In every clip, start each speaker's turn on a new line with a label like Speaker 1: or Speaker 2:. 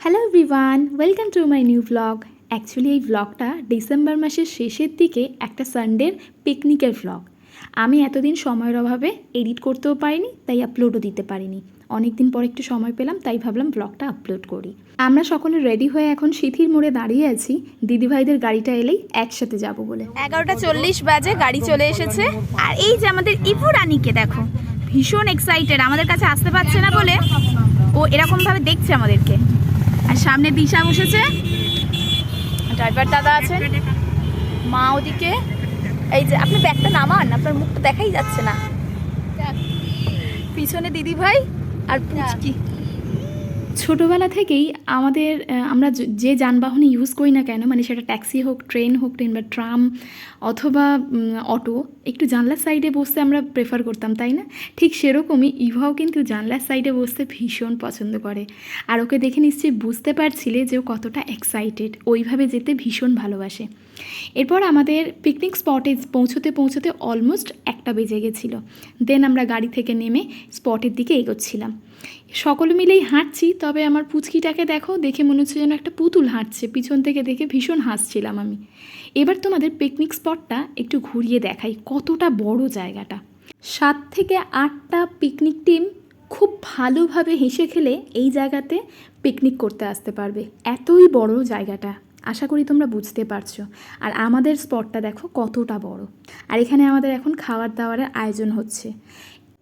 Speaker 1: Hello everyone, welcome to my new blog. Actually এই ব্লগটা December মাসের শেষের দিকে একটা সানডের পিকনিকের ব্লগ। আমি এতদিন সময়ের অভাবে এডিট করতেও পারিনি, তাই আপলোডও দিতে পারিনি। অনেক দিন পর একটু সময় পেলাম, তাই ভাবলাম ব্লগটা আপলোড করি। আমরা সকলে রেডি হয়ে এখন সিথির মোড়ে দাঁড়িয়ে আছি দিদিভাইদের গাড়িটা এলেই একসাথে যাব বলে।
Speaker 2: 11:40 বাজে গাড়ি চলে এসেছে। আর এই যে আমাদের ইভু রানীকে দেখো, ভীষণ এক্সাইটেড, আমাদের কাছে আসতে পারছে না বলে ও এরকম ভাবে দেখছে আমাদেরকে। আর সামনে দিশা বসেছে, ড্রাইভার দাদা আছে, মা ওদিকে। এই যে আপনি ব্যাগটা নামান, আপনার মুখটা দেখাই যাচ্ছে না। পিছনে দিদি ভাই আর পুচকি।
Speaker 1: ছোটোবেলা থেকেই আমরা যে যানবাহনে ইউজ করি না কেন, মানে সেটা ট্যাক্সি হোক, ট্রেন হোক, বা ট্রাম অথবা অটো, একটু জানলার সাইডে বসতে আমরা প্রেফার করতাম, তাই না? ঠিক সেরকমই ইভাও কিন্তু জানলার সাইডে বসতে ভীষণ পছন্দ করে। আর ওকে দেখে নিশ্চয়ই বুঝতে পারছিলে যে ও কতটা এক্সাইটেড, ওইভাবে যেতে ভীষণ ভালোবাসে। এরপর আমাদের পিকনিক স্পটে পৌঁছতে পৌঁছতে অলমোস্ট 1টা বেজে গেছিলো। দেন আমরা গাড়ি থেকে নেমে স্পটের দিকে এগোচ্ছিলাম। সকলে মিলেই হাঁটছি, তবে আমার পুচকিটাকে দেখে মনে হচ্ছে যেন একটা পুতুল হাঁটছে। পিছন থেকে দেখে ভীষণ হাসছিলাম আমি। এবার তোমাদের পিকনিক স্পটটা একটু ঘুরিয়ে দেখাই, কতটা বড় জায়গাটা। 7 থেকে 8টা পিকনিক টিম খুব ভালোভাবে হেসে খেলে এই জায়গাতে পিকনিক করতে আসতে পারবে। এতই বড় জায়গাটা, আশা করি তোমরা বুঝতে পারছো। আর আমাদের স্পটটা দেখো কতটা বড়। আর এখানে আমাদের এখন খাবার দাবারের আয়োজন হচ্ছে।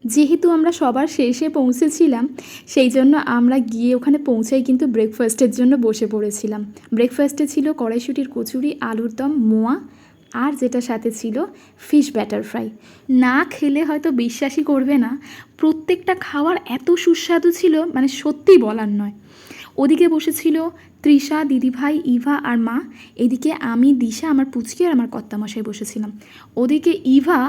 Speaker 1: যেহেতু আমরা সবার শেষে পৌঁছেছিলাম, সেই জন্য আমরা গিয়ে ওখানে পৌঁছাই কিন্তু ব্রেকফাস্টের জন্য বসে পড়েছিলাম। ব্রেকফাস্টে ছিল কড়াইশুঁটির কচুরি, আলুর দম, মোয়া, আর যেটা সাথে ছিল ফিশ ব্যাটার ফ্রাই। না খেলে হয়তো বিশ্বাসই করবে না, প্রত্যেকটা খাবার এত সুস্বাদু ছিল, মানে সত্যিই বলার নয়। ওদিকে বসেছিল তৃষা, দিদিভাই, ইভা আর মা। এদিকে আমি, দিশা, আমার পুচকি আর আমার কর্তামশাই বসেছিলাম। ওদিকে ইভা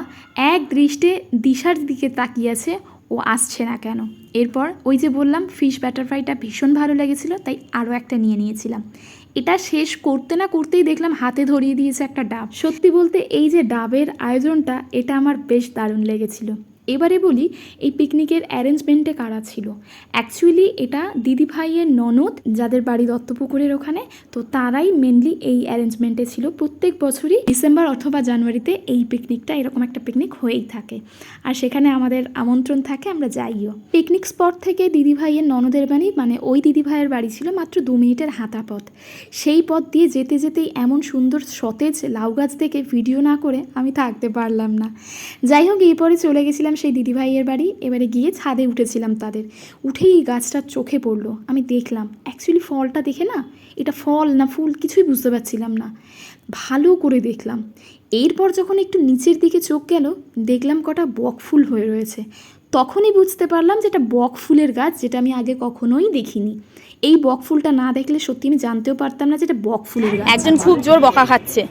Speaker 1: এক দৃষ্টে দিশার দিকে তাকিয়েছে, ও আসছে না কেন। এরপর ওই যে বললাম ফিশ ব্যাটার ফ্রাইটা ভীষণ ভালো লেগেছিলো, তাই আরও একটা নিয়েছিলাম। এটা শেষ করতে না করতেই দেখলাম হাতে ধরিয়ে দিয়েছে একটা ডাব। সত্যি বলতে এই যে ডাবের আয়োজনটা, এটা আমার বেশ দারুণ লেগেছিল। এবারে বলি এই পিকনিকের অ্যারেঞ্জমেন্টে কারা ছিল। অ্যাকচুয়ালি এটা দিদিভাইয়ের ননদ, যাদের বাড়ি দত্তপুকুরের ওখানে, তো তারাই মেনলি এই অ্যারেঞ্জমেন্টে ছিল। প্রত্যেক বছরই ডিসেম্বর অথবা জানুয়ারিতে এই পিকনিকটা, এরকম একটা পিকনিক হয়েই থাকে। আর সেখানে আমাদের আমন্ত্রণ থাকে, আমরা যাইও। পিকনিক স্পট থেকে দিদিভাইয়ের ননদের বাড়ি, মানে ওই দিদিভাইয়ের বাড়ি ছিল মাত্র 2 মিনিটের হাঁটা পথ। সেই পথ দিয়ে যেতে যেতেই এমন সুন্দর সতেজ লাউ গাছ দেখে ভিডিও না করে আমি থাকতে পারলাম না। যাই হোক, এরপরে চলে গেছিলাম সেই দিদিভাইয়ের বাড়ি। এবারে গিয়ে ছাদে উঠেছিলাম তাদের। উঠেই এই গাছটার চোখে পড়লো, আমি দেখলাম। অ্যাকচুয়ালি ফলটা দেখে না, এটা ফল না ফুল কিছুই বুঝতে পারছিলাম না, ভালো করে দেখলাম। এরপর যখন একটু নিচের দিকে চোখ গেল, দেখলাম কটা বক ফুল হয়ে রয়েছে। তখনই বুঝতে পারলাম যে এটা বক ফুলের গাছ, যেটা আমি আগে কখনোই দেখিনি। এই বক ফুলটা না দেখলে সত্যি আমি জানতেও পারতাম না যে এটা বক ফুলের গাছ।
Speaker 2: একজন খুব জোর বকা খাচ্ছে,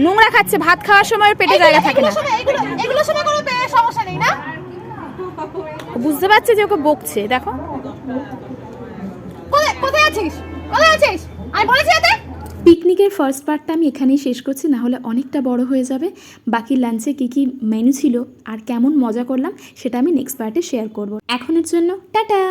Speaker 2: নোংরা খাচ্ছে, ভাত খাওয়ার সময় পেটে জায়গা থাকে না।
Speaker 3: এগুলো সময় কোনো সমস্যা নেই না,
Speaker 2: বুঝতে পারছে যে ওকে বকছে। দেখো
Speaker 3: কোথায় আছিস, কোথায় আছিস আমি বলেছি এতে।
Speaker 1: পিকনিকের ফার্স্ট পার্টটা আমি এখানেই শেষ করছি, না হলে অনেকটা বড় হয়ে যাবে। বাকি লাঞ্চে কী কী মেনু ছিল আর কেমন মজা করলাম সেটা আমি নেক্সট পার্টে শেয়ার করব। এখনের জন্য টাটা।